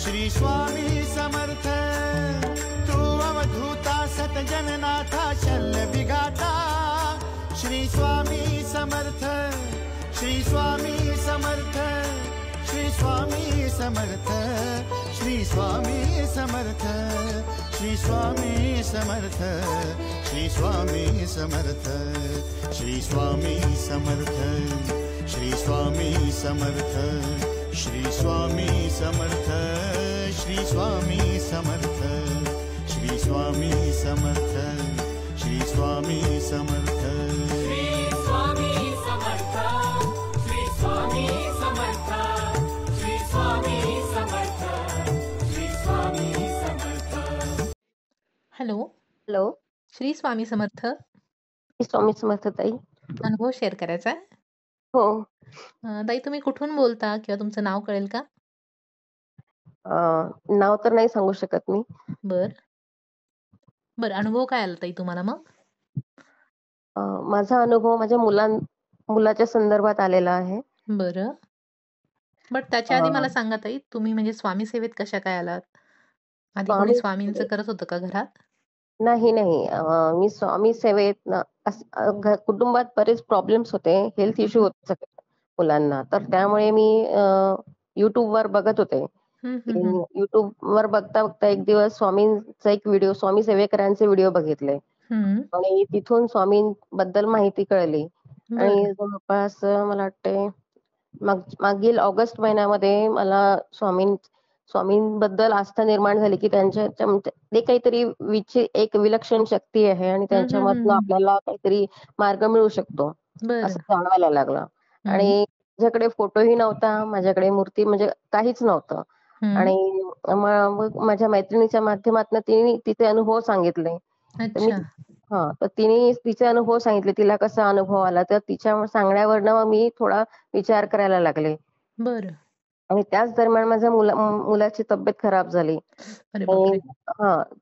श्री स्वामी समर्थ, तू अवधूता सतजननाथा शल्य विघाता, Shri Swami Samarth, Shri Swami Samarth, Shri Swami Samarth, Shri Swami Samarth, Shri Swami Samarth, Shri Swami Samarth, Shri Swami Samarth, Shri Swami Samarth, Shri Swami Samarth, Shri Swami Samarth, Shri Swami Samarth, Shri Swami Samarth, Shri Swami Samarth, Shri Swami Samarth, Shri Swami Samarth, Shri Swami Samarth. Hello, hello, Shri Swami Samarth. Shri Swami Samarth ताई. अनुभव शेअर करायचा आहे. हो. ताई, तुम्ही कुठून बोलता किंवा तुमचं नाव कळेल का? नाव तर नाही सांगू शकत मी. बर, अनुभव काय आला ताई तुम्हाला मग? माझा अनुभव माझ्या मुलाच्या संदर्भात आलेला आहे. बरं, बट त्याच्या आधी मला सांगा ताई, तुम्ही म्हणजे स्वामी सेवेत कशा काय आलात? आधी कोणी स्वामींचं करत होतं का घरात? नाही. मी स्वामी सेवेत कुटुंबात बरेच प्रॉब्लेम्स होते, हेल्थ इश्यू होते सगळे मुलांना. तर त्यामुळे मी युट्यूबवर बघत होते. युट्यूबवर बघता बघता एक दिवस स्वामींचा एक व्हिडिओ, स्वामी सेवेकरांचे व्हिडिओ बघितले आणि तिथून स्वामींबद्दल माहिती कळली. आणि जवळपास मला वाटते मागील ऑगस्ट महिन्यामध्ये मला स्वामींबद्दल आस्था निर्माण झाली की त्यांच्या ते काहीतरी एक विलक्षण शक्ती आहे आणि त्यांच्यामधनं आपल्याला काहीतरी मार्ग मिळू शकतो असं जाणवायला लागलं. आणि माझ्याकडे फोटोही नव्हता, माझ्याकडे मूर्ती म्हणजे काहीच नव्हतं. आणि मग माझ्या मैत्रिणीच्या माध्यमातून तिने तिचे अनुभव सांगितले. तर तिने तिचे अनुभव सांगितले, तिला कसा अनुभव आला. तर तिच्या सांगण्यावरनं मी थोडा विचार करायला लागले. बरं. आणि त्याच दरम्यान माझ्या मुलाची तब्येत खराब झाली.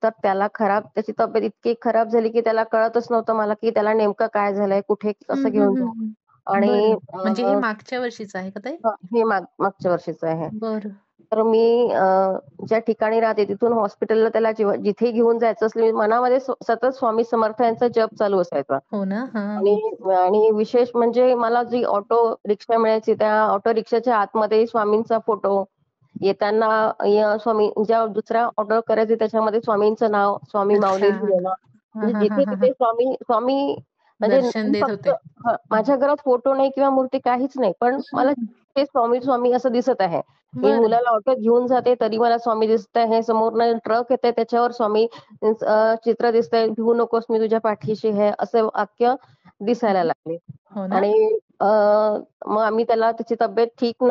तर त्याची तब्येत इतकी खराब झाली की त्याला कळतच नव्हतं मला की त्याला नेमकं काय झालंय, कुठे कसं घेऊन जाऊ. आणि म्हणजे हे मागच्या वर्षीचं आहे का ताई? हे मागच्या वर्षीचं आहे. बरं. तर मी ज्या ठिकाणी राहते तिथून हॉस्पिटलला त्याला जिथे घेऊन जायचं असलं, मनामध्ये सतत स्वामी समर्थ यांचा जप चालू असायचा. हो ना. आणि विशेष म्हणजे मला जी ऑटो रिक्षा मिळायची, त्या ऑटो रिक्षाच्या आतमध्ये स्वामींचा फोटो, येताना स्वामी ज्या दुसऱ्या ऑटो करायचे त्याच्यामध्ये स्वामींचं नाव, स्वामी माऊली लिहिलेलं. म्हणजे जिथे तिथे स्वामी म्हणजे माझ्या घरात फोटो नाही किंवा मूर्ती काहीच नाही, पण मला ते स्वामी असं दिसत आहे. मी मुलाला ऑटो घेऊन जाते तरी मला स्वामी दिसत आहे. समोरनं ट्रक येते त्याच्यावर स्वामी चित्र दिसतंय, भिवू नकोस मी तुझ्या पाठीशी आहे असं वाक्य दिसायला लागले. आणि मग आम्ही त्याची तब्येत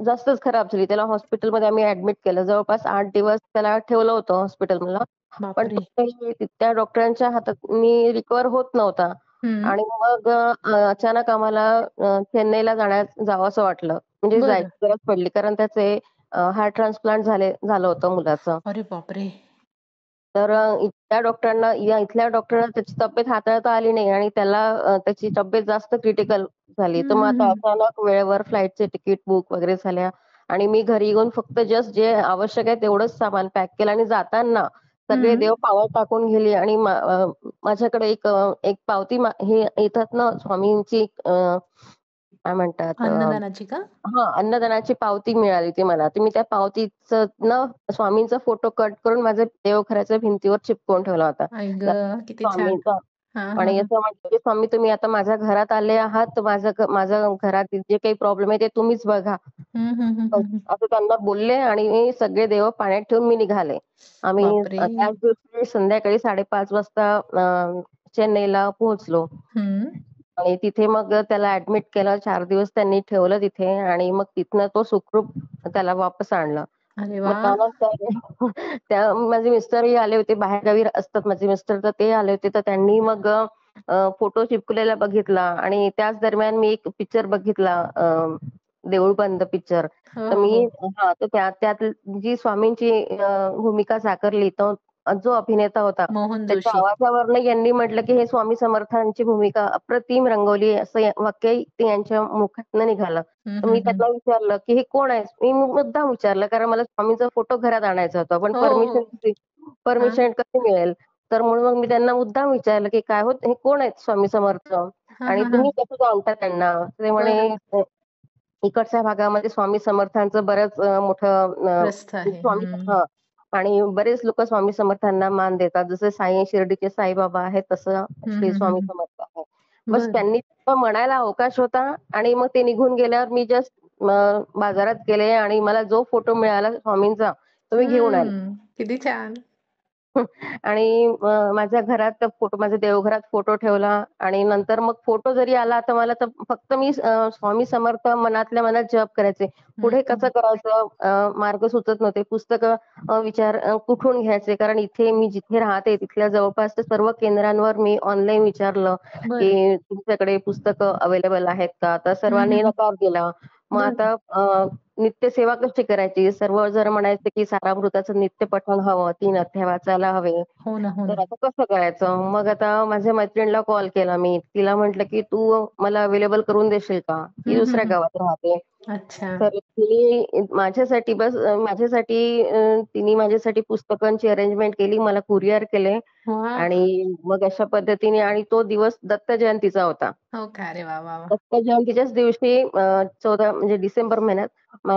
जास्तच खराब झाली. त्याला हॉस्पिटलमध्ये आम्ही ऍडमिट केलं. जवळपास 8 दिवस त्याला ठेवलं होतं हॉस्पिटलला. पण त्या डॉक्टरांच्या हातात मी रिकव्हर होत नव्हता. आणि मग अचानक आम्हाला चेन्नईला जावंसं वाटलं, म्हणजे जायची गरज पडली, कारण त्याचे हार्ट ट्रान्सप्लांट झालं होतं मुलाचं. अरे बापरे. तर इथल्या डॉक्टरांना त्याची तब्येत हाताळता आली नाही आणि त्याची तब्येत जास्त क्रिटिकल झाली. तर मग आता अचानक वेळेवर फ्लाईटचे तिकीट बुक वगैरे झाल्या आणि मी घरी येऊन फक्त जस्ट जे आवश्यक आहे तेवढंच सामान पॅक केलं आणि जाताना सगळे देव पावलं टाकून गेली. आणि माझ्याकडे एक पावती हे येतात ना स्वामींची, काय म्हणतात, अन्नदानाची का? अन्नदानाची पावती मिळाली ती मला. मी त्या पावतीचं स्वामींचा फोटो कट करून माझ्या देवघराच्या भिंतीवर चिपकवून ठेवला होता स्वामींचा. आणि असं म्हटलं की स्वामी तुम्ही आता माझ्या घरात आले आहात, तर माझ्या घरात जे काही प्रॉब्लेम आहे ते तुम्हीच बघा असं त्यांना बोलले. आणि सगळे देव पाण्यात ठेवून मी निघाले. आम्ही त्याच दिवशी संध्याकाळी 5:30 वाजता चेन्नईला पोहोचलो. आणि तिथे मग त्याला ऍडमिट केलं. 4 दिवस त्यांनी ठेवलं तिथे आणि मग तिथनं तो सुखरूप त्याला वापस आणलं. माझे मिस्टरही आले होते, बाहेरगावी असतात माझे मिस्टर, तर ते आले होते. तर त्यांनी मग फोटो चिपकलेला बघितला आणि त्याच दरम्यान मी एक पिक्चर बघितला, देऊळ बंद पिक्चर. तर मी त्यात जी स्वामींची भूमिका साकारली, तर जो अभिनेता होता मोहन त्याच्या जोशी. आवाजावरनं यांनी म्हटलं की हे स्वामी समर्थांची भूमिका अप्रतिम रंगवली असं वाक्य ते यांच्या मुखातनं निघालं. तर मी त्यांना विचारलं की हे कोण आहे? मी मुद्दाम विचारलं कारण मला स्वामींचा फोटो घरात आणायचा होता. पण हो, हो. हां. परमिशन कशी मिळेल? तर म्हणून मग मी त्यांना मुद्दाम विचारलं की काय होत हे कोण आहेत स्वामी समर्थ? हां, आणि हां, हां. तुम्ही कसं जाणता त्यांना? ते म्हणे बरं. इकडच्या भागामध्ये स्वामी समर्थांचं बरंच मोठं प्रस्थ आहे. स्वामी हं. हां. आणि बरेच लोक स्वामी समर्थांना मान देतात. जसं शिर्डीचे साईबाबा आहेत तसं हं, श्री हं, हं, स्वामी हं. समर्थ आहे. बस बरं. त्यांनी फक्त म्हणायला अवकाश होता आणि मग ते निघून गेल्यावर मी जस्ट बाजारात गेले आणि मला जो फोटो मिळाला स्वामींचा तो मी घेऊन आले. किती छान. आणि माझ्या घरात फोटो माझ्या देवघरात फोटो ठेवला आणि नंतर मग फोटो जरी आला तर मला तर फक्त मी स्वामी समर्थ मनातल्या मनात जप करायचे. हं, पुढे हं. कसं करायचं मार्ग सुचत नव्हते. पुस्तकं विचार कुठून घ्यायचे कारण इथे मी जिथे राहते तिथल्या जवळपासच्या सर्व केंद्रांवर मी ऑनलाईन विचारलं बरं. की तुमच्याकडे पुस्तकं अवेलेबल आहेत का? तर हं, सर्वांनी हं. नकार दिला. मग बरं. आता नित्यसेवा कशी करायची? सर्व जर म्हणायचे की सारामृताचं नित्य पठण हवं, 3 अध्याय वाचायला हवे. हो ना, हो तर ना. आता कसं करायचं? मग आता माझ्या मैत्रिणीला कॉल केला मी. तिला म्हटलं की "तू मला अवेलेबल करून देशील का?" ती हं, हं, दुसऱ्या हं. गावात राहते. अच्छा. तर तिने माझ्यासाठी पुस्तकांची अरेंजमेंट केली. मला कुरिअर केले वाह! आणि मग अशा पद्धतीने आणि तो दिवस दत्त जयंतीचा होता. हो का? अरे वाह, वाह, वाह! दत्त जयंतीच्याच दिवशी 14 म्हणजे डिसेंबर महिन्यात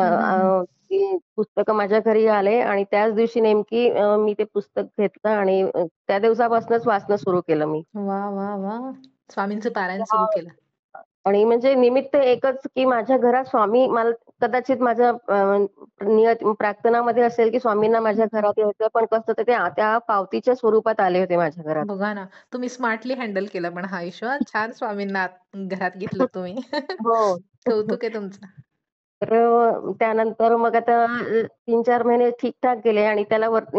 हं, हं, हं. ती पुस्तकं माझ्या घरी आले आणि त्याच दिवशी नेमकी मी ते पुस्तक घेतलं आणि त्या दिवसापासूनच वाचणं सुरू केलं मी. वाह, वाह, वाह! स्वामींचं पारायण हा सुरू केलं. आणि म्हणजे निमित्त एकच की माझ्या घरात स्वामी मला कदाचित माझ्या प्रार्थनामध्ये असेल की स्वामींना हं, माझ्या हं, हं. घरात यायचं पण कसं तर ते त्या पावतीच्या स्वरूपात आले होते माझ्या घरात. बघा ना, तुम्ही स्मार्टली हँडल केलं पण हा इश्यू हां. छान स्वामींना घरात घेतलं तुम्ही. हो. कौतुक आहे तुमचं. तर त्यानंतर मग आता 3-4 महिने ठीक-ठाक गेले आणि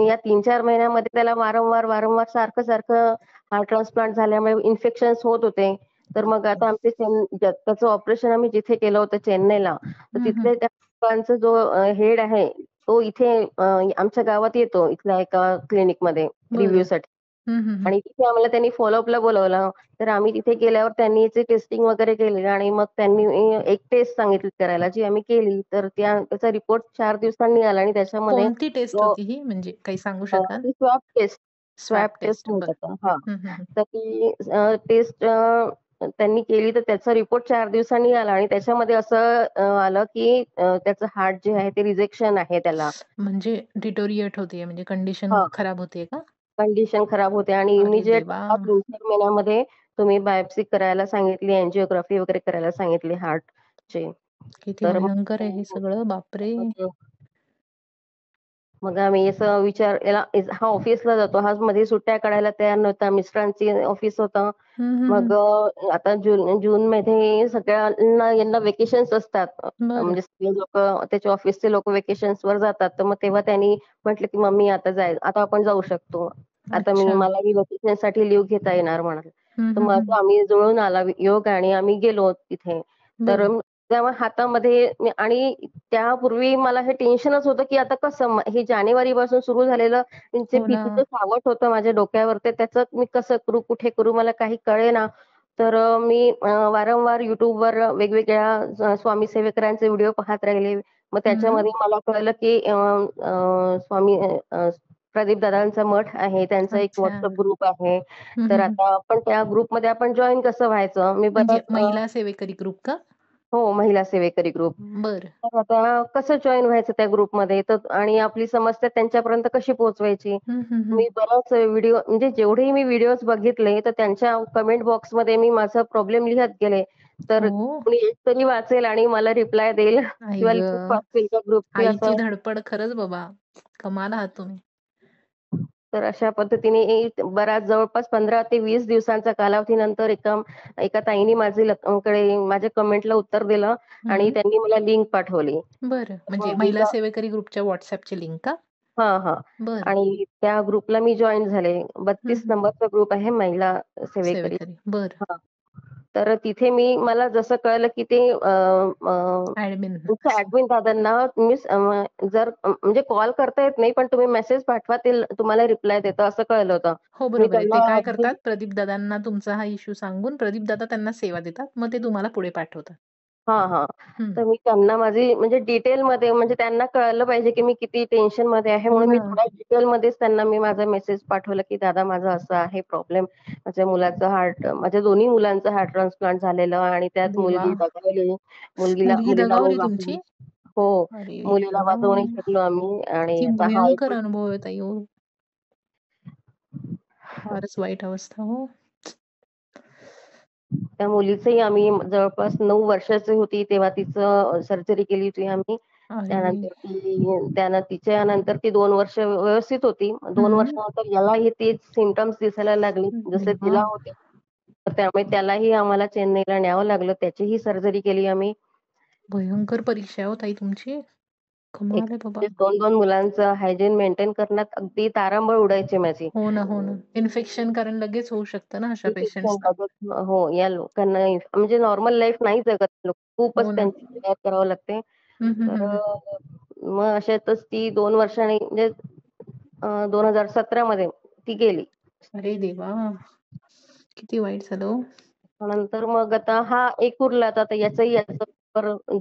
या 3-4 महिन्यामध्ये त्याला वारंवार सारखं-सारखं हार्ट ट्रान्सप्लांट झाल्यामुळे इन्फेक्शन्स होत होते. तर मग आता आमचे त्याचं ऑपरेशन आम्ही जिथे केलं होतं चेन्नईला, तर हं, हं. तिथले त्या डॉक्टरांचा जो हेड आहे, तो इथे आमच्या गावात येतो इथल्या एका क्लिनिकमध्ये बरं. रिव्ह्यूसाठी. हं, हं, हं. आणि तिथे आम्हाला त्यांनी फॉलोअपला बोलावलं. तर आम्ही तिथे गेल्यावर त्यांनी जे टेस्टिंग वगैरे केली आणि मग त्यांनी एक टेस्ट सांगितली करायला, जी आम्ही केली. तर त्याचा रिपोर्ट 4 दिवसांनी आला आणि त्याच्यामध्ये कोणती टेस्ट तो होती ही? म्हणजे काही सांगू शकाल? ती स्वॅब टेस्ट स्वॅब टेस्ट. म्हणतात बरं. त्याला. हां. हं, हं, हं. तर ती टेस्ट त्यांनी केली तर त्याचा रिपोर्ट 4 दिवसांनी आला आणि त्याच्यामध्ये असं आलं की त्याचं हार्ट जे आहे ते रिजेक्शन आहे त्याला. म्हणजे डिटोरिएट होतीये म्हणजे कंडिशन हां. खराब होतीये का? कंडिशन खराब होते आणि अरे इमिजिएट देवा! 3-4 महिन्यामध्ये तुम्ही बायोप्सी करायला सांगितली, अँजिओग्राफी वगैरे करायला सांगितली हार्टची. किती तर भयंकर आहे हे सगळं. बापरे! मग मग आम्ही असं हा ऑफिसला जातो. हा मध्ये सुट्ट्या काढायला तयार नव्हता. मिस्टरांची ऑफिस होतं. हं, हं, हं. मग आता जूनमध्ये सगळ्यांना यांना व्हेकेशन्स असतात. बरं. म्हणजे सगळे लोकं त्याच्या ऑफिसचे लोकं व्हेकेशन्सवर जातात. तर मग तेव्हा त्यांनी म्हटलं, की "मम्मी आता आपण जाऊ शकतो. अच्छा. मलाही व्हेकेशनसाठी लीव्ह घेता येणार" म्हणाले. हं, तर हं, मग हं. असं आम्ही जुळून आला योग आणि आम्ही गेलो तिथे. तर बरं. तेव्हा हातामध्ये आणि त्यापूर्वी मला हे टेन्शनच होतं, की आता कसं हे जानेवारीपासून सुरू झालेलं जे हो ना. भीतीचं सावट होतं माझ्या डोक्यावर ते त्याचं मी कसं करू, कुठे करू मला काही कळेना. तर मी वारंवार YouTubeवर वेगवेगळ्या स्वामी सेवकरांचे व्हिडिओ पाहत राहिले. मग हं. त्याच्यामध्ये मला कळलं, की अ, अ, स्वामी प्रदीप दादांचा मठ आहे. त्यांचा एक अच्छा. WhatsApp ग्रुप आहे. हं, तर हं, हं. आता आपण त्या ग्रुपमध्ये जॉइन कसं व्हायचं? मी म्हणजे बरंच महिला सेवेकरी ग्रुप का? हो, महिला सेवेकरी ग्रुप. बरं. तर आता कसं जॉइन व्हायचं त्या ग्रुपमध्ये तर आणि आपली समस्या त्यांच्यापर्यंत कशी पोहोचवायची? हं, हं, हं. मी बराच व्हिडिओ म्हणजे जेवढेही मी व्हिडिओज बघितले, तर त्यांच्या कमेंट बॉक्समध्ये मी माझा प्रॉब्लेम लिहत गेले. तर हो. कोणी एक तरी वाचेल आणि मला रिप्लाय देईल आई किंवा लिंक गं! वाचेल त्या ग्रुपची आईची असं. धडपड खरंच बाबा. कमाल आहात तुम्ही. तर अशा पद्धतीने बराच जवळपास 15 ते 20 दिवसांच्या कालावधीनंतर एका ताईने कडे माझ्या कमेंटला उत्तर दिलं आणि हं. त्यांनी मला लिंक पाठवली. बरं. म्हणजे मग मी महिला सेवेकरी ग्रुपच्या WhatsAppची लिंक का? हां, हां. बरं. आणि त्या ग्रुपला मी जॉइन झाले. हं, 32 हं. नंबरचा ग्रुप आहे महिला सेवेकरी. सेवेकरी. बरं. हां. तर तिथे मला जसं कळलं की ते ऍडमिन. तुमच्या ऍडमिन दादांना जर म्हणजे कॉल करता येत नाही, पण तुम्ही मेसेज पाठवा, ते तुम्हाला रिप्लाय देतं असं कळलं होतं. हो मी बरोबर आहे. त्यांना ते काय अगदी करतात, प्रदीप दादांना तुमचा हा इश्यू सांगून प्रदीप दादा त्यांना सेवा देतात, मग ते तुम्हाला पुढे पाठवतात. हां. हम्म. तर मी त्यांना माझी म्हणजे डिटेलमध्ये म्हणजे त्यांना कळलं पाहिजे की मी किती टेन्शनमध्ये आहे, हो म्हणून मी ना. थोड्या डिटेलमध्येच त्यांना माझा मेसेज पाठवला की दादा माझं असं आहे प्रॉब्लेम. माझ्या दोन्ही मुलांचं हार्ट ट्रान्सप्लांट झालेलं आणि त्यात देवा, मुलगी दगावली. मुलीला मुलगी मुलीला मी दगावली वाचवू तुमची? हो. अरे मुलीला देवा, वाचवू नाही शकलो आम्ही आणि किती आता हा भयंकर एक अनुभव आहे ताई. हो, फारच वाईट अवस्था. हो. त्या मुलीचंही आम्ही जवळपास 9 वर्षाची होती तेव्हा तिचं सर्जरी केली होती आम्ही. अरे. त्यानं तिच्यानंतर ती 2 वर्ष व्यवस्थित होती. 2 हम्म. वर्षानंतर यालाही तेच सिम्पटम्स दिसायला लागले जसे देवा, तिला होते. तर त्यामुळे त्यालाही आम्हाला चेन्नईला न्यावं लागलं. त्याचीही सर्जरी केली आम्ही. भयंकर परीक्षा आहे हो ताई तुमची. कमाल आहे बाबा. 2-2 मुलांचं हायजीन मेंटेन करण्यात अगदी तारांबळ उडायची माझी. हो ना, हो ना. इन्फेक्शन कारण लगेच होऊ शकतं ना अशा इन्फेक्शन पेशंट्सना. हो, या लोकांना म्हणजे नॉर्मल लाईफ नाही जगत लोक. खूपच हो ना. त्यांची केअर करावं लागते. हम्म, हम्म, तर हम्म. मग अशातच ती 2 वर्षांनी म्हणजे 2017 मध्ये ती गेली. अरे देवा, किती वाईट झालं हो. नंतर मग आता हा एक उरला आता याचं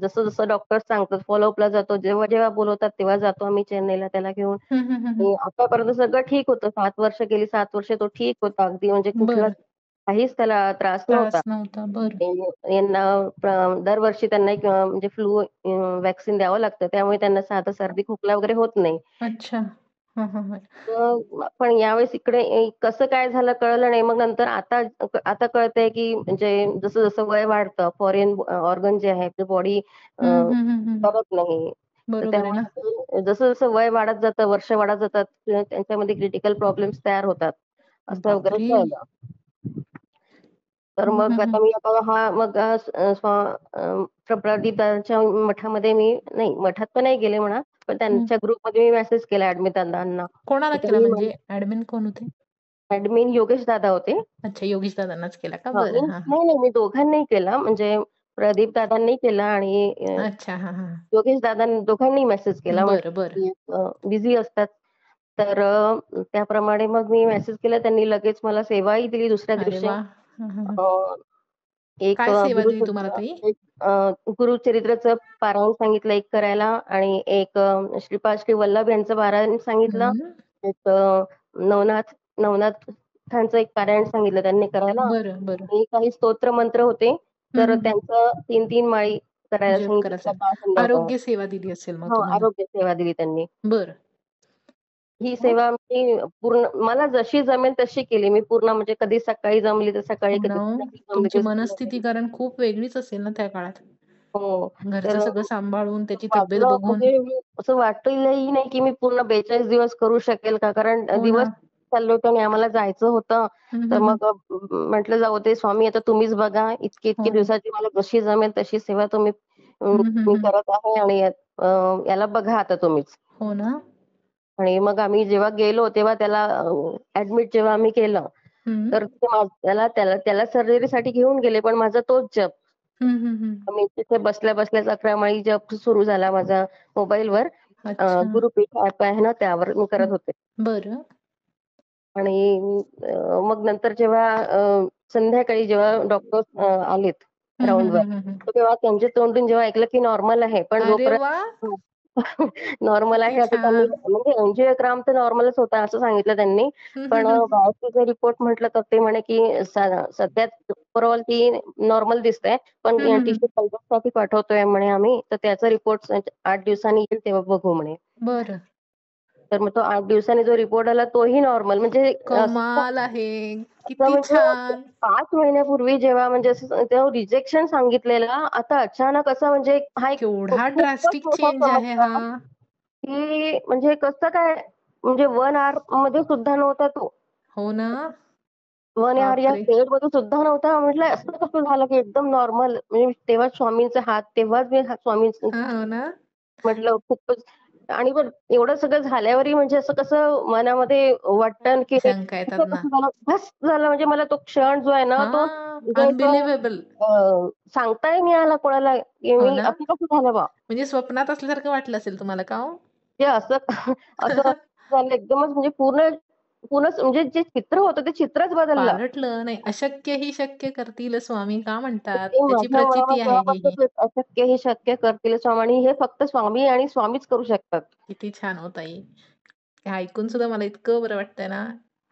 जसं जसं डॉक्टर सांगतात फॉलोअपला जातो. जेव्हा जेव्हा बोलवतात तेव्हा जातो आम्ही चेन्नईला त्याला घेऊन. हम्म, हम्म, हम्म. आणि आतापर्यंत सगळं ठीक होतं. 7 वर्ष गेली, 7 वर्ष तो ठीक होता अगदी म्हणजे कुठलाच बरं. काहीच त्याला त्रास नव्हता. त्रास नव्हता. बरं. यांना दरवर्षी त्यांना एक म्हणजे फ्लू व्हॅक्सिन द्यावं लागतं. त्यामुळे त्यांना साधं सर्दी खोकला वगैरे होत नाही. अच्छा. हां, हां, हां. पण यावेळेस इकडे कसं काय झालं कळलं नाही. मग नंतर आता आता कळतंय की म्हणजे जसं जसं वय वाढतं फॉरेन ऑर्गन जे आहे बॉडी हं, हं, हं, हं. करत नाही. तर बरोबर आहे ना. त्यामुळे जसं जसं वय वाढत जातं, वर्ष वाढत जातात, त्यांच्यामध्ये क्रिटिकल प्रॉब्लेम्स तयार होतात. असं वगैरे बापरे! कळलं. तर हं, मग हं, हं. आता मी आता हा मग प्रदीपदादांच्या मठामध्ये नाही मठात तर नाही गेले म्हणा, पण हं. त्यांच्या ग्रुपमध्ये मी मेसेज केला ॲडमिन दादांना. कोणाला तर केला त्यांनी म्हणजे ॲडमिन कोण होते? ॲडमिन योगेश दादा होते. अच्छा, योगेश दादांनाच केला का? हां, बरं. हां, हां. नाही, मी दोघांनाही केला म्हणजे प्रदीप दादांनी केला आणि अच्छा. हां, हां. योगेश दादांनी दोघांनी मेसेज केला बरं, बरं. म्हणजे बिझी असतात. तर त्याप्रमाणे मग मी मेसेज केला. त्यांनी लगेच मला सेवाही दिली दुसऱ्या अरे दिवशी. वाह! हं, हं, हं. अ, एक काय सेवा दिली तुम्हाला ताई? गुरुचरित्राचं पारायण सांगितलं एक करायला आणि एक श्रीपाद श्री वल्लभ यांचं पारायण सांगितलं. हं. एक नवनाथांचं एक पारायण सांगितलं त्यांनी करायला बरं, बरं. आणि काही स्तोत्र मंत्र होते. हं, तर हं, हं. त्यांचं 3-3 माळी करायला जप सांगितलं करायचा. सकाळ संध्याकाळ. आरोग्य सेवा दिली असेल मग हो, तुम्हाला. आरोग्य सेवा दिली त्यांनी. बरं. ही मग? सेवा मी पूर्ण मला जशी जमेल तशी केली. मी पूर्ण म्हणजे कधी सकाळी जमली तर सकाळी, हो ना कधी ओ. संध्याकाळी जमली तुमची तर मनस्थिती संध्याकाळी. कारण खूप वेगळीच असेल ना त्या काळात. हो. घरचं तर सगळं सांभाळून, त्याची तब्येत वाटलं बघून. म्हणजे मी असं वाटलंही नाही की मी पूर्ण 42 दिवस करू शकेल का? कारण हो ना. दिवस चालले होते आणि आम्हाला जायचं होतं. हं, तर हं, हं. मग म्हटलं जाऊ दे स्वामी आता तुम्हीच बघा. इतकी हो ना. दिवसाची मला जशी जमेल तशी सेवा हं, हं, मी हं. करत आहे आणि याला बघा आता तुम्हीच. हो ना. आणि मग आम्ही जेव्हा गेलो तेव्हा त्याला ॲडमिट जेव्हा आम्ही केलं, हं. तर ते त्याला त्याला त्याला सर्जरीसाठी घेऊन गेले. पण माझा तोच जप. हं, हं, हं. मी तिथे बसल्या-बसल्याच 11 माळी जप सुरू झाला माझा मोबाईलवर. अच्छा. गुरुपीठ ॲप आहे ना त्यावर मी करत हं. होते. बरं. आणि मग नंतर जेव्हा संध्याकाळी जेव्हा डॉक्टर्स आलेत हं, हं, राउंडवर, हं, हं, हं. तर तेव्हा त्यांच्या तोंडून जेव्हा ऐकलं की नॉर्मल आहे. पण अरे वाह! जोपर्यंत नॉर्मल किती आहे असं त्यांनी छान. म्हणजे एंजिओग्राम तर नॉर्मलच होता असं सांगितलं त्यांनी. हं, पण हं, हं. बायोप्सीचा रिपोर्ट म्हटलं तर ते म्हणे की सध्या ओव्हरऑल ती नॉर्मल दिसते. पण हं, हं, हं. टिश्यू कल्चरसाठी पाठवतोय म्हणे आम्ही. तर त्याचा रिपोर्ट 8 दिवसांनी येईल तेव्हा बघू म्हणे. बरं. तर मग तो 8 दिवसांनी जो रिपोर्ट आला तोही नॉर्मल म्हणजे असं कमाल आहे. असं किती म्हणजे छान. 5 महिन्यापूर्वी जेव्हा म्हणजे असं तेव्हा रिजेक्शन सांगितलेलं, आता अचानक असं म्हणजे हा एक केवढा खूपच ड्रास्टिक मोठा चेंज आहे हा. चमत्कार, की म्हणजे कसं काय म्हणजे 1 मध्ये सुद्धा नव्हता तो. हो ना. 1 या बापरे! पिरियडमध्ये सुद्धा नव्हता. म्हटलं असं कसं झालं, की एकदम नॉर्मल म्हणजे तेव्हाच स्वामींचा हात, तेव्हाच मी स्वामींचं हां, हो ना. म्हटलं खूपच. आणि पण एवढं सगळं झाल्यावरही म्हणजे असं कसं मनामध्ये वाटतं की शंका येतात असं ना. कसं झालं, बस झालं म्हणजे मला तो क्षण जो आहे ना तो म्हणजे तो अनबिलिव्हेबल. सांगताही नाही आला कोणाला की हो मी ना. असं कसं झालं बा. म्हणजे स्वप्नात असल्यासारखं वाटलं असेल तुम्हाला का हो? ते असं असं झालं एकदमच म्हणजे पूर्ण पूर्णच म्हणजे जे चित्र होतं ते चित्रच बदललं. पालटलं. नाही, अशक्य ही शक्य करतील स्वामी का म्हणतात? ते त्याची माझ्या मनावर प्रचिती आहे तेव्हापासून ही. ते अशक्य हे शक्य करतील स्वामी, हे फक्त स्वामी आणि स्वामीच करू शकतात. किती छान हो ताई. हे ऐकून सुद्धा मला इतकं बरं वाटतंय ना.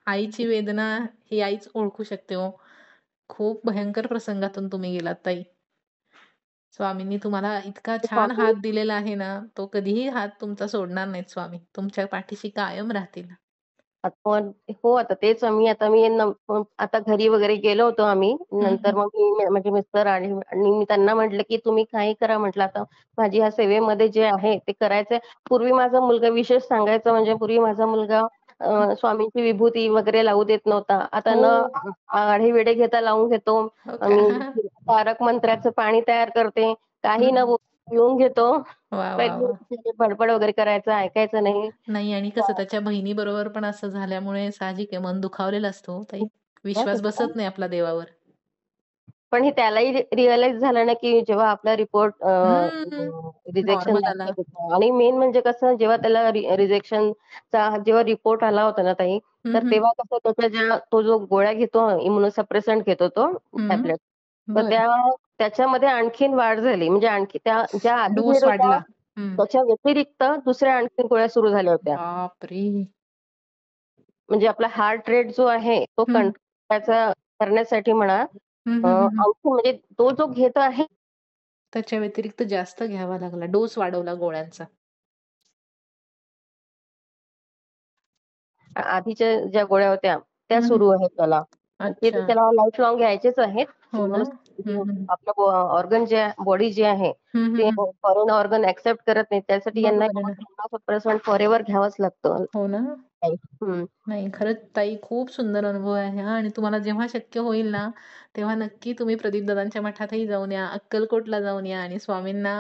आईची वेदना ही आईच ओळखू शकते हो. खूप भयंकर प्रसंगातून तुम्ही गेलात ताई. स्वामींनी तुम्हाला इतका छान स्वामी हात दिलेला आहे ना, तो कधीही हात तुमचा सोडणार नाहीत स्वामी. तुमच्या पाठीशी कायम राहतील. पण हो, आता मी आता घरी वगैरे गेलो होतो आम्ही. हं, नंतर हं. मग मी माझे मिस्टर आणि मी त्यांना म्हटलं, की तुम्ही काही करा म्हटलं आता माझी ह्या सेवेमध्ये जे आहे ते करायचंय. पूर्वी माझा मुलगा विशेष सांगायचं म्हणजे पूर्वी माझा मुलगा स्वामींची विभूती वगैरे लावू देत नव्हता. आता हो. आढेवेढे घेता लावून घेतो. हो का? मी तारक मंत्राचं पाणी तयार करते. काही न हं. पिऊन घेतो. वाह, वाह, वाह! पहिले बडबड वगैरे करायचं, ऐकायचं नाही. नाही, आणि कसं त्याच्या बहिणीबरोबर पण असं झाल्यामुळे साहजिक आहे, मन दुखावलेलं असतं हो ताई. विश्वास बसत नाही आपला देवावर. पण हे त्यालाही रिअलाईज झालं ना, की जेव्हा आपला रिपोर्ट हं. रिजेक्शन नॉर्मल आला. आणि मेन म्हणजे कसं जेव्हा त्याला रिजेक्शनचा जेव्हा रिपोर्ट आला होता ना ताई, हं, तर हं. तेव्हा कसं तो जो गोळ्या घेतो इम्युनोसप्रेसंट घेतो तो हं. टॅबलेट. तर बरं. त्याच्यामध्ये आणखीन वाढ झाली. म्हणजे आणखी त्या ज्या आधी डोस घेत होत्या वाढला. हं. त्याच्या व्यतिरिक्त दुसऱ्या आणखीन गोळ्या सुरू झाल्या होत्या. बापरे! म्हणजे आपला हार्ट रेट जो आहे तो हं. कंट्रोल करण्यासाठी म्हणा हं, हं, हं, हं. आणखी म्हणजे तो जो घेत आहे त्याच्या व्यतिरिक्त जास्त घ्यावा लागला. डोस वाढवला गोळ्यांचा. आधीच्या ज्या गोळ्या होत्या त्या हं, हं. सुरू आहेत त्याला. ते तर अच्छा. त्याला लाईफ लॉंग घ्यायचेच आहेत. हो ना? हं, जो हं. आपलं ऑर्गन जे बॉडी जे आहे हं, हं, ते हं. फॉरेन ऑर्गन एक्सेप्ट करत नाही. त्यासाठी यांना बरोबर आहे ना. 50% फॉरेव्हर घ्यावंच लागतं. हो ना? हं. नाही, खरंच ताई खूप सुंदर अनुभव आहे हा, आणि तुम्हाला जेव्हा शक्य होईल ना, तेव्हा नक्की तुम्ही प्रदीपदादांच्या मठातही जाऊन या, अक्कलकोटला जाऊन या आणि स्वामींना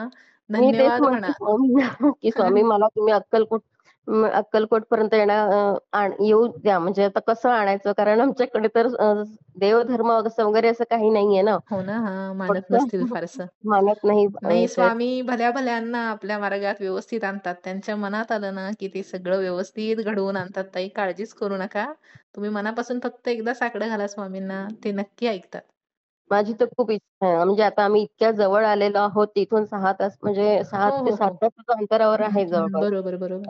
मी तेच धन्यवाद म्हणते म्हणा. स्वामींना, की स्वामी मला तुम्ही अक्कलकोटपर्यंत येऊ द्या. म्हणजे आता कसं आणायचं? कारण आमच्याकडे तर देवधर्म असं वगैरे असं काही नाहीये ना. हो ना? हां, मानत फक्त नसतील फारसं. मानत नाही. नाही, स्वामी भल्या-भल्यांना आपल्या मार्गात व्यवस्थित आणतात. त्यांच्या मनात आलं ना, की ते सगळं व्यवस्थित घडवून आणतात ताई. काळजीच करू नका. तुम्ही मनापासून फक्त एकदा साकडं घाला स्वामींना, ते नक्की ऐकतात. माझी तर खूप इच्छा आहे. म्हणजे आता आम्ही इतक्या जवळ आलेलो आहोत तिथून 6 तास म्हणजे 6 हो, ते हो, 7 हो. तासाच्या अंतरावर हं, आहे हं. जवळपास बरोबर, बरोबर.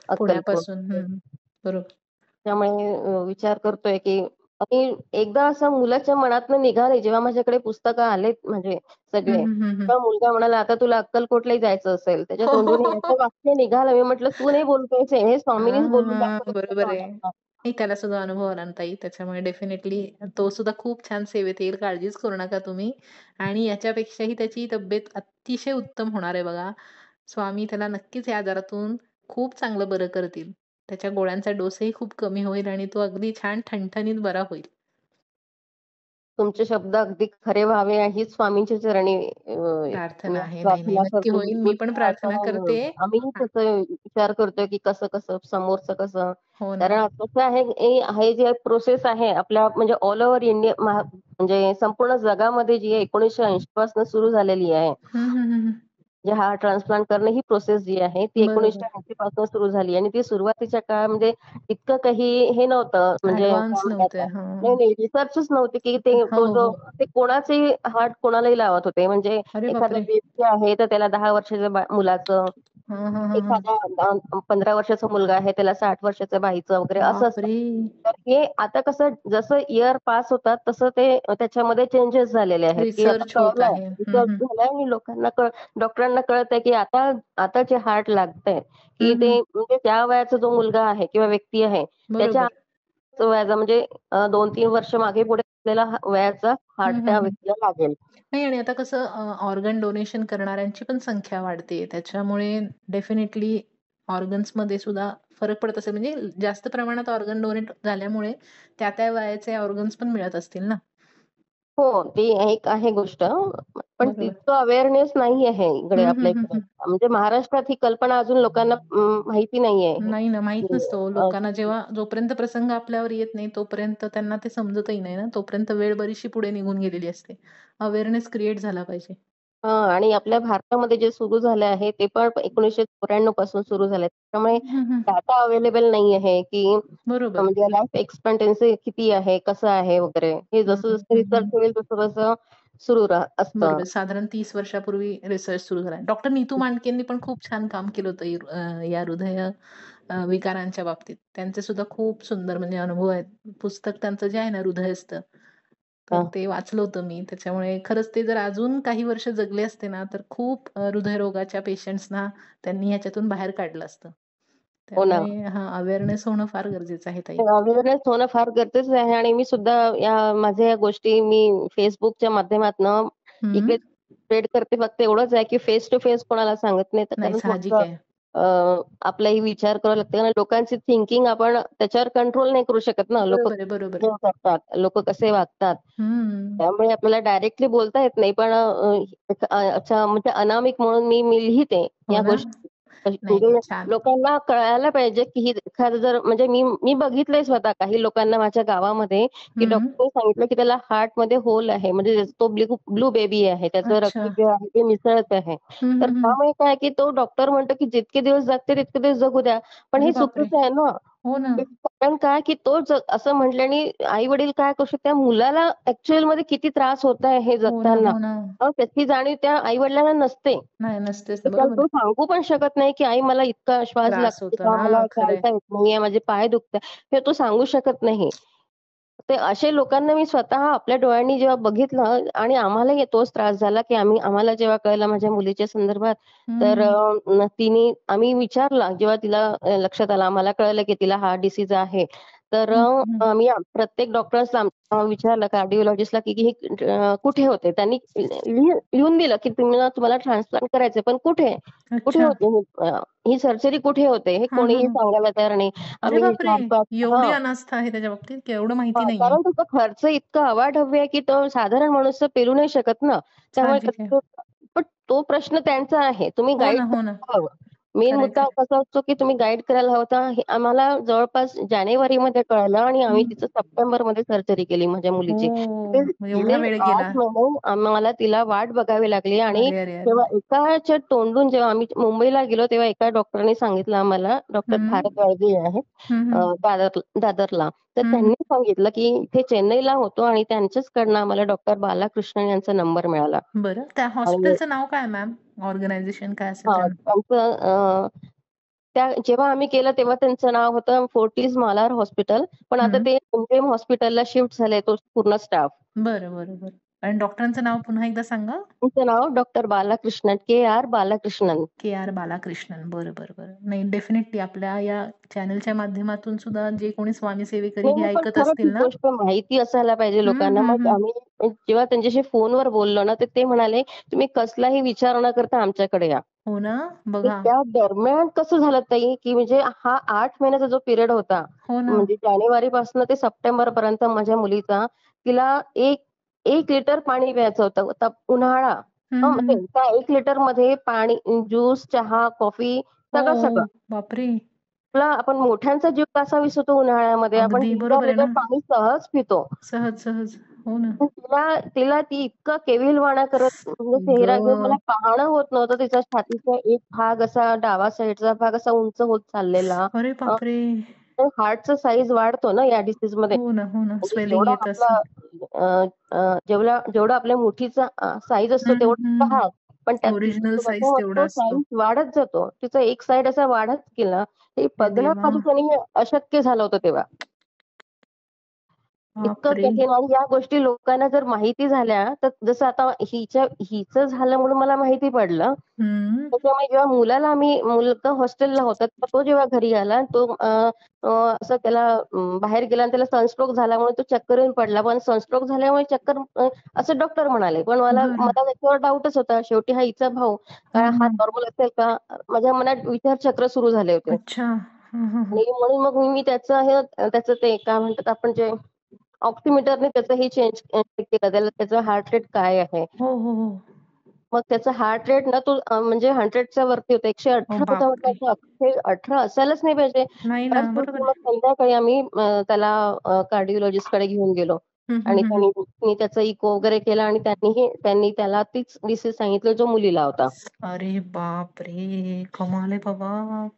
अक्कलकोट. पुण्यापासून. हं, बरोबर. त्यामुळे विचार करतोय की आणि एकदा असं मुलाच्या मनातनं निघाले जेव्हा माझ्याकडे पुस्तकं आलेत म्हणजे हं, सगळे, हं, हं, हं. तेव्हा मुलगा म्हणाला, "आता तुला अक्कलकोटलाही जायचं असेल." त्याच्या हो, हो, तोंडून हो, असं हो. वाक्य निघालं. मी म्हटलं, "तू नाही बोलतोयस हे स्वामीनीच बोलून हां, दाखवलं बरोबर आहे. नाही, त्याला सुद्धा अनुभव आला ना ताई. त्याच्यामुळे डेफिनेटली तो सुद्धा खूप छान सेवेत येईल. काळजीच करू नका तुम्ही. आणि याच्यापेक्षाही त्याची तब्येत अतिशय उत्तम होणार आहे बघा. स्वामी त्याला नक्कीच या आजारातून खूप चांगलं बरं करतील. त्याच्या गोळ्यांचा डोसही खूप कमी होईल आणि तो अगदी छान ठणठणीत बरा होईल. तुमचे शब्द अगदी खरे व्हावे हीच स्वामींच्या चरणी प्रार्थना मी आहे. नाही, नाही. प्रार्थना नक्की करते. होईल. मी पण प्रार्थना कारण करते. आम्हीही तसं विचार करतोय की कसं समोरचं कसं. हो ना. कारण कसं आहे हे जे प्रोसेस आहे आपल्या म्हणजे ऑल ओव्हर इंडिया म्हणजे संपूर्ण जगामध्ये जी आहे 1980 पासून सुरू झालेली आहे. हं, हं, हं, हं. जे हार्ट ट्रान्सप्लांट करणं ही प्रोसेस जी आहे ती बरोबर. 1980 पासून सुरू झाली आणि ती सुरुवातीच्या काळामध्ये इतकं काही हे नव्हतं म्हणजे काय ॲडव्हान्स म्हणतात नव्हते. हां. नाही रिसर्चच नव्हती की हो, हो. ते कोणाचेही हार्ट कोणालाही लावत होते. म्हणजे अरे एखादा बापरे! बेबी आहे तर त्याला 10 वर्षाच्या मुलाचं, हां, हां, हां, हां. एखादा 15 वर्षाचा मुलगा आहे त्याला 60 वर्षाच्या बाईचं वगैरे असं असतं. बापरे! तर हे आता कसं जसं इयर पास होतात तसं ते त्याच्यामध्ये चेंजेस झालेले आहेत, की आता रिसर्च होत कळलंय, आहे. हं, रिसर्च हं. झालाय आणि डॉक्टरांना कळतंय, की आता जे हार्ट लागतंय, की हं, हं. ते म्हणजे त्या वयाचा जो मुलगा आहे किंवा व्यक्ती आहे, त्याच्या बरोबर. वयाचा म्हणजे 2-3 वर्ष मागे पुढे असलेला वयाचा हार्ट हं, हं, त्या हं. व्यक्तीला लागेल. नाही, आणि आता कसं ऑर्गन डोनेशन करणाऱ्यांची पण संख्या वाढते. त्याच्यामुळे डेफिनेटली ऑर्गन्समध्ये सुद्धा फरक पडत असेल. म्हणजे जास्त प्रमाणात ऑर्गन डोनेट झाल्यामुळे त्या-त्या वयाचे ऑर्गन्स पण मिळत असतील ना? हो, ती एक आहे गोष्ट. पण बरोबर. तितकं अवेअरनेस नाही आहे इकडे हं, हं, आपल्या हं, इकडे. हं. म्हणजे महाराष्ट्रात ही कल्पना अजून लोकांना माहिती नाहीये. नाही ना, माहीत की नसतं हो लोकांना. जेव्हा जोपर्यंत प्रसंग आपल्यावर येत नाही, तोपर्यंत त्यांना ते समजतही नाही ना. तोपर्यंत वेळ बरीचशी पुढे निघून गेलेली असते. अवेअरनेस क्रिएट झाला पाहिजे. हां आणि आपल्या भारतामध्ये जे सुरू झालं आहे ते पण 1994 पासून सुरू झालंय. त्यामुळे हं, हं. डाटा अवेलेबल नाही आहे, की बरोबर. म्हणजे लाईफ एक्सपेक्टन्सी किती आहे, कसं आहे वगैरे. हे हं, जसं हं, जसं हं, रिसर्च हं. होईल तसं-तसं सुरू असतं. बरोबर. साधारण 30 वर्षापूर्वी रिसर्च सुरू झाला. डॉक्टर नीतू मांडकेंनी पण खूप छान काम केलं होतं या हृदय विकारांच्या बाबतीत. त्यांचे सुद्धा खूप सुंदर म्हणजे अनुभव आहेत. पुस्तक त्यांचं जे आहे ना हृदयस्थ, तर हां. ते वाचलं होतं मी. त्याच्यामुळे खरंच ते जर अजून काही वर्ष जगले असते ना, तर खूप हृदयरोगाच्या पेशंट्सना त्यांनी ह्याच्यातून बाहेर काढलं असतं. हो ना. त्यामुळे हां, अवेअरनेस होणं फार गरजेचं आहे ताई. अवेअरनेस होणं फार गरजेचं आहे आणि मी सुद्धा माझ्या या गोष्टी मी Facebookच्या माध्यमातनं हं. इकडे स्प्रेड करते. फक्त एवढंच आहे, की फेस टू फेस कोणाला सांगत नाही. तर नाही कारण साहजिक थोडंसं आहे. आपलाही विचार करावा लागतो आणि लोकांची थिंकिंग आपण त्याच्यावर कंट्रोल नाही करू शकत ना. लोकं बरोबर आहे, बरोबर आहे. कसं करतात, लोकं कसे वागतात. हं. त्यामुळे आपल्याला डायरेक्टली बोलता येत नाही. पण अच्छा म्हणजे अनामिक म्हणून मी लिहिते हो या ना? गोष्टी. नाही, म्हणजे छान. लोकांना कळायला पाहिजे, की ही एखादं जर म्हणजे मी बघितलंय स्वतः काही लोकांना माझ्या गावामध्ये, की हं. डॉक्टरने सांगितलं, की त्याला हार्टमध्ये होल आहे. म्हणजे तो ब्लू बेबी आहे. त्याचं अच्छा. रक्त जे आहे ते मिसळत आहे. हं, तर हं, हं. त्यामुळे काय, की तो डॉक्टर म्हणतो, की जितके दिवस जगते तितके दिवस जगू द्या. पण अरे हे बापरे! चुकीचं आहे ना. हो ना. कारण काय, की तो असं म्हटल्याने आई-वडील काय करू शकतात, त्या मुलाला ॲक्चुअलमध्ये किती त्रास होत आहे हे हो ना, जगताना. हो ना. त्याची जाणीव त्या आई-वडिलांना नसते. नाही नसतेच तर ना. त्याला बरोबर तो आहे. सांगू पण शकत नाही, की "आई मला इतका श्वास त्रास लागतो होतो का? ना. मला खरंय. चालता येत नाहीये, माझे पाय दुखताय." हे तो सांगू शकत नाही. ते असे लोकांना मी स्वतः आपल्या डोळ्यांनी जेव्हा बघितलं आणि आम्हालाही तोच त्रास झाला, की आम्हाला जेव्हा कळलं माझ्या मुलीच्या संदर्भात, तर हं. आम्ही विचारलं जेव्हा तिला लक्षात आलं, आम्हाला कळलं, की तिला हार्ट डिसीज आहे. तर हं, हं. आम्ही प्रत्येक डॉक्टर्सला विचारलं कार्डिओलॉजिस्टला, की हे कुठे होते? त्यांनी लिहून दिलं, की तुम्हाला ट्रान्सप्लांट करायचंय, पण कुठे? कुठे अच्छा. होते? ही सर्जरी कुठे होते? हे हां, हां, कोणीही हां. सांगायला तयार नाही. अरे आम्ही बापरे! विचारतो एवढी हां. अनास्था आहे त्याच्या बाबतीत, की एवढं माहिती हां, नाहीये. कारण त्याचा खर्च इतका अवाढव्य आहे, की तो साधारण माणूस तर पेलू नाही शकत ना. त्यामुळे साहजिक आहे. पण तो प्रश्न त्यांचा आहे. तुम्ही हो गाईड ना, हो ना. करायला हवं. मेन खरंय, मुद्दा खरंय. कसा असतो, की तुम्ही गाईड करायला हवं होता. हे आम्हाला जवळपास जानेवारीमध्ये कळलं आणि आम्ही हं. तिचं सप्टेंबरमध्ये सर्जरी केली माझ्या मुलीची. हो. ते मग एवढा गेले वेळ 8 गेला. महिने आम्हाला तिला वाट बघावी लागली आणि अरे, अरे, अरे! तेव्हा एकाच्या तोंडून जेव्हा आम्ही मुंबईला गेलो, तेव्हा एका डॉक्टरने सांगितलं आम्हाला, डॉक्टर हं. भारद्वाज आहेत हं, हं. दादरला. तर हं, हं. त्यांनी सांगितलं, की इथे चेन्नईला होतो आणि त्यांच्याचकडनं आम्हाला डॉक्टर बालाकृष्णन यांचा नंबर मिळाला. बरं. त्या आणि हॉस्पिटलचं नाव काय मॅम? ऑर्गनायझेशन काय असेल हां, त्यांचं? त्यांचं जेव्हा आम्ही केलं तेव्हा त्यांचं नाव होतं फोर्टिस मालार हॉस्पिटल. पण आता हं. ते एमजीएम हॉस्पिटलला शिफ्ट झालंय तो पूर्ण स्टाफ. बरं, बरं, बरं. आणि डॉक्टरांचं नाव पुन्हा एकदा सांगा? त्यांचं नाव doctor Balakrishnan, K R. Balakrishnan. K R. Balakrishnan. बरं, बरं, बरं. नाही डेफिनेटली आपल्या या चॅनलच्या माध्यमातून सुद्धा जे कोणी स्वामी सेवेकरी नाही, हे नाही, पण ऐकत खरंच ही असतील ना गोष्ट माहिती असायला पाहिजे हं, लोकांना. हं, मग हं. आम्ही जेव्हा त्यांच्याशी फोनवर बोललो ना, तर ते म्हणाले, "तुम्ही कसलाही विचार न करता आमच्याकडे या." हो ना? आणि बघा. त्या दरम्यान कसं झालं ताई, की म्हणजे हा 8 महिन्याचा जो पिरियड होता, हो ना. म्हणजे जानेवारीपासून ते सप्टेंबरपर्यंत माझ्या मुलीचा, तिला 1 लिटर पाणी प्यायचं होतं. आता उन्हाळा हं, हं, म्हणजे हं. त्या 1 लिटरमध्ये पाणी, ज्यूस, चहा, कॉफी हो, सगळं-सगळं. हो. बापरे! आपला आपण मोठ्यांचा जीव कसा विसरतो उन्हाळ्यामध्ये, आपण अगदी लिटर बरोबर आहे लिटर ना. पाणी सहज पितो. सहज, सहज. हो ना. पण तिला तिला ती इतकं केविलवाणा करत म्हणजे आई चेहरा घेऊन मला गं! पाहणं होत नव्हतं. तिच्या छातीचा एक भाग असा डावा साइडचा भाग असा उंच होत चाललेला. अरे बापरे! हार्टचा साईज वाढतो ना या डिसीजमध्ये. हो ना, हो ना. म्हणजे स्वेलिंग येत असेल. जेवढा आपल्या मुठीचा साईज असतो हं, तेवढा हं. भाग, पण त्यात ओरिजिनल साइज तिचा तेवढा तो असतो. साईज वाढत जातो. तिचा एक साइड असा वाढत गेला. हे हे बघणं देवा! माझ्यासाठी अशक्य झालं होतं तेव्हा. इतकं बापरे! कठीण आणि या गोष्टी लोकांना जर माहिती झाल्या, तर जसं आता हिचं झालं म्हणून मला माहिती पडलं. हं. त्याच्यामुळे जेव्हा मुलगा हॉस्टेलला होता, तर तो जेव्हा घरी आला, तो अ, अ, असं त्याला बाहेर गेला आणि त्याला सनस्ट्रोक झाल्यामुळे तो चक्कर येऊन पडला. पण सनस्ट्रोक झाल्यामुळे असं डॉक्टर म्हणाले. पण मला बरं. मला त्याच्यावर डाऊटच होता. शेवटी हा हिचा भाऊ. काय हं, हा हं. नॉर्मल असेल का? माझ्या मनात विचारचक्र सुरू झाले होते. अच्छा. हं, हं, हं. आणि म्हणून मग मी त्याचं ते काय म्हणतात आपण जे ऑक्सिमीटरने त्याचंही चेंज केलं. त्याचं हार्ट रेट काय आहे. हो, हो, हो. मग त्याचा हार्ट रेट ना तो म्हणजे 100च्या वरती होता. 118 होता. म्हटलं बापरे! असं 118 असायलाच नाही पाहिजे. नाही ना, त्याच बरोबर दिवशी आहे. मग संध्याकाळी आम्ही त्याला कार्डिओलॉजिस्टकडे घेऊन गेलो हं, हं, आणि हं, हं. त्यांनी त्याचा इको वगैरे केला आणि त्यांनी त्याला तीच डिसीज सांगितलं जो मुलीला होता. अरे बापरे! कमाल आहे बाबा.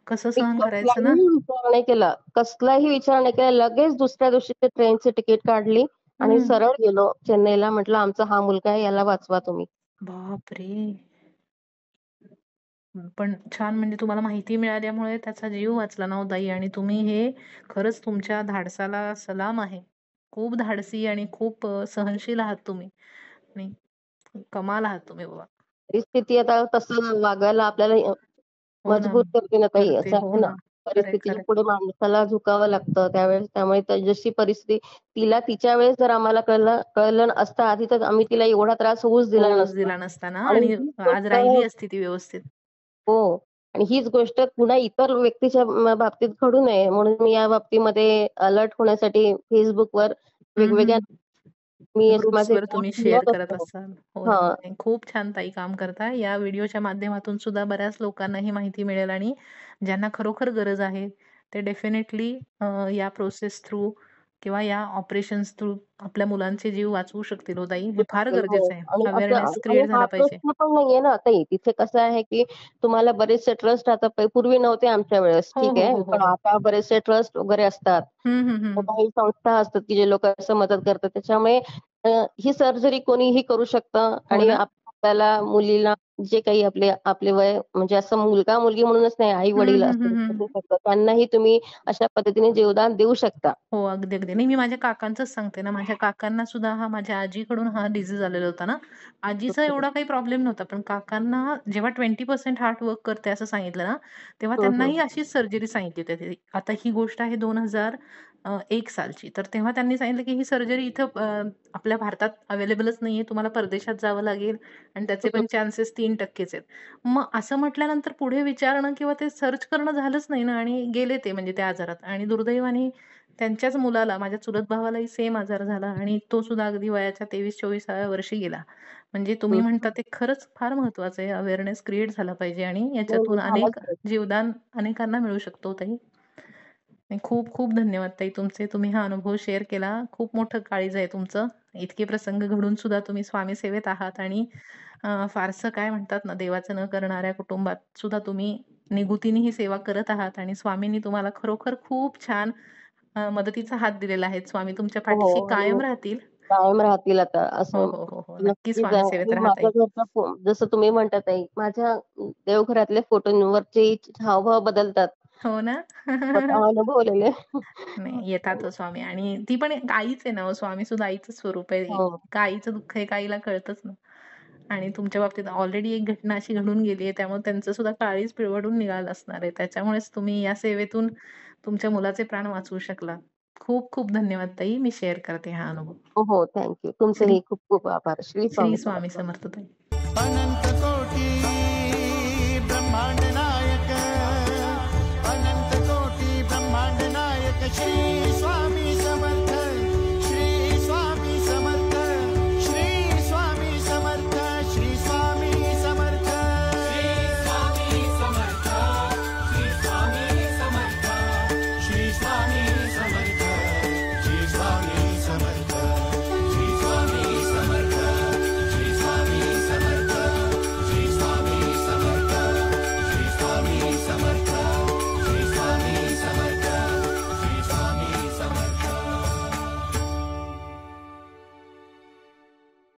कसं मी सहन करायचं ना? कसलाही विचार नाही केला. कसलाही विचार नाही केला. लगेच दुसऱ्या दिवशी ते ट्रेनची तिकीट काढली आणि हं. सरळ गेलो चेन्नईला. म्हटलं आमचा हा मुलगा आहे, याला वाचवा तुम्ही. बापरे! पण छान म्हणजे तुम्हाला माहिती मिळाल्यामुळे त्याचा जीव वाचला ना हो ताई आणि तुम्ही हे खरंच तुमच्या धाडसाला सलाम आहे. खूप धाडसी आणि खूप सहनशील आहात तुम्ही आणि कमाल आहात तुम्ही बाबा. परिस्थिती आता तसं वागायला आपल्याला हो ना. मजबूर करते ना ताई, करते. असं हो आहे ना. ना. खरंय, परिस्थितीच्या खरंय. पुढे माणसाला झुकावं लागतं त्यावेळेस. त्यामुळे जशी परिस्थिती तिला तिच्या वेळेस जर आम्हाला कळलं असतं आधी, तर आम्ही तिला एवढा त्रास होऊच दिला होऊच नसता. दिला नसता ना आणि आणि हीच आज गोष्ट राहिली असती ती व्यवस्थित. हो. आणि हीच गोष्ट पुन्हा इतर व्यक्तीच्या बाबतीत घडू नये म्हणून मी या बाबतीमध्ये अलर्ट होण्यासाठी Facebookवर हं, वेगवेगळ्या हं. मी माझे ग्रुप्सवर तुम्ही पोस्ट शेअर लिहत करत असतो. असाल. हो ना. हां. नाही, खूप छान ताई काम करताय. या व्हिडिओच्या माध्यमातून सुद्धा बऱ्याच लोकांना ही माहिती मिळेल आणि ज्यांना खरोखर गरज आहे ते डेफिनेटली या प्रोसेस थ्रू किंवा या ऑपरेशन्स थ्रू आपल्या मुलांचे जीव वाचवू शकतील हो ताई. हे फार हो. गरजेचं आहे. आणि असं अवेअरनेस आणि क्रिएट हा झाला पाहिजे. प्रश्न पण नाहीये ना ताई. तिथे कसं आहे, की तुम्हाला बरेचसे ट्रस्ट आता पूर्वी नव्हते आमच्या वेळेस, हो, ठीक हो, आहे. हो, हो, पण हो. आता बरेचसे ट्रस्ट वगैरे असतात. हं, हं, हं. काही संस्था असतात, की जे लोकं असं मदत करतात. त्याच्यामुळे ही सर्जरी कोणीही करू शकतं हो आणि ना? आपल्याला मुलीला जे काही आपले आपले वय म्हणजे असं मुलगा-मुलगी म्हणूनच नाही, हं, आई-वडील हं, हं, असतील हं, असू हं. शकतात. त्यांनाही तुम्ही अशा पद्धतीने जीवदान देऊ शकता. हो, अगदी, अगदी. नाही, मी माझ्या काकांचंच सांगते ना. माझ्या काकांना सुद्धा माझ्या आजीकडून हा डिसीज आलेला होता ना. आजीचा एवढा काही प्रॉब्लेम नव्हता. पण काकांना जेव्हा 20% हार्ट वर्क करते असं सांगितलं ना, तेव्हा हं, हं. त्यांनाही अशीच सर्जरी सांगितली होती. आता ही गोष्ट आहे 2001 सालची. तर तेव्हा त्यांनी सांगितलं, की ही सर्जरी इथं आपल्या भारतात अवेलेबलच नाहीये. तुम्हाला परदेशात जावं लागेल आणि त्याचे हं, पण चान्सेस 3%च आहेत. मग असं म्हटल्यानंतर पुढे विचारणं किंवा ते सर्च करणं झालंच नाही ना आणि गेले ते म्हणजे त्या आजारात आणि दुर्दैवाने त्यांच्याच मुलाला, माझ्या चुलत भावालाही सेम आजार झाला आणि तो सुद्धा अगदी वयाच्या 23-24व्या वर्षी गेला. म्हणजे तुम्ही हं. म्हणता ते खरंच फार महत्वाचं आहे. अवेअरनेस क्रिएट झाला पाहिजे आणि नाही, नाही याच्यातून झालाच अनेक पाहिजे. जीवदान अनेकांना मिळू शकतो ताई. आणि खूप खूप धन्यवाद ताई तुमचे. तुम्ही हा अनुभव शेअर केला. खूप मोठं काळीज आहे तुमचं. इतके प्रसंग घडून सुद्धा तुम्ही स्वामी सेवेत आहात आणि फारसं काय म्हणतात ना, देवाचं न करणाऱ्या कुटुंबात सुद्धा तुम्ही निगुतीने ही सेवा करत आहात आणि स्वामींनी तुम्हाला खरोखर खूप छान मदतीचा हात दिलेला आहे. स्वामी तुमच्या हो, पाठीशी हो. आणि कायम राहतील. कायम राहतील आता हो, असं हो, हो, हो. नक्कीच नक्कीच स्वामी आहे. सेवेत आणि राहा माझ्या ताई. घरचा जसं तुम्ही म्हणतात आहे, माझ्या देवघरातल्या फोटोंवरचे हावभाव बदलतात. हो ना? स्वतः अनुभवलेले. नाही, येतातच स्वामी आणि ती पण एक आईच आहे ना हो, स्वामी सुद्धा आईचं स्वरूप आहे. हो. एका आईचं दुःख एका आईला कळतच ना. आणि तुमच्या बाबतीत ऑलरेडी एक घटना अशी घडून गेली आहे, त्यामुळे त्यांचं सुद्धा काळीज पिळवटून निघालं असणार आहे. त्याच्यामुळेच तुम्ही या सेवेतून तुमच्या मुलाचे प्राण वाचवू शकलात. खूप खूप धन्यवाद ताई. मी शेअर करते हा अनुभव. हो, हो. Thank you. श्री तुमचेही खूप खूप आभार. श्री श्री स्वामी स्वामी समर्थ. समर्थ ताई. अनंत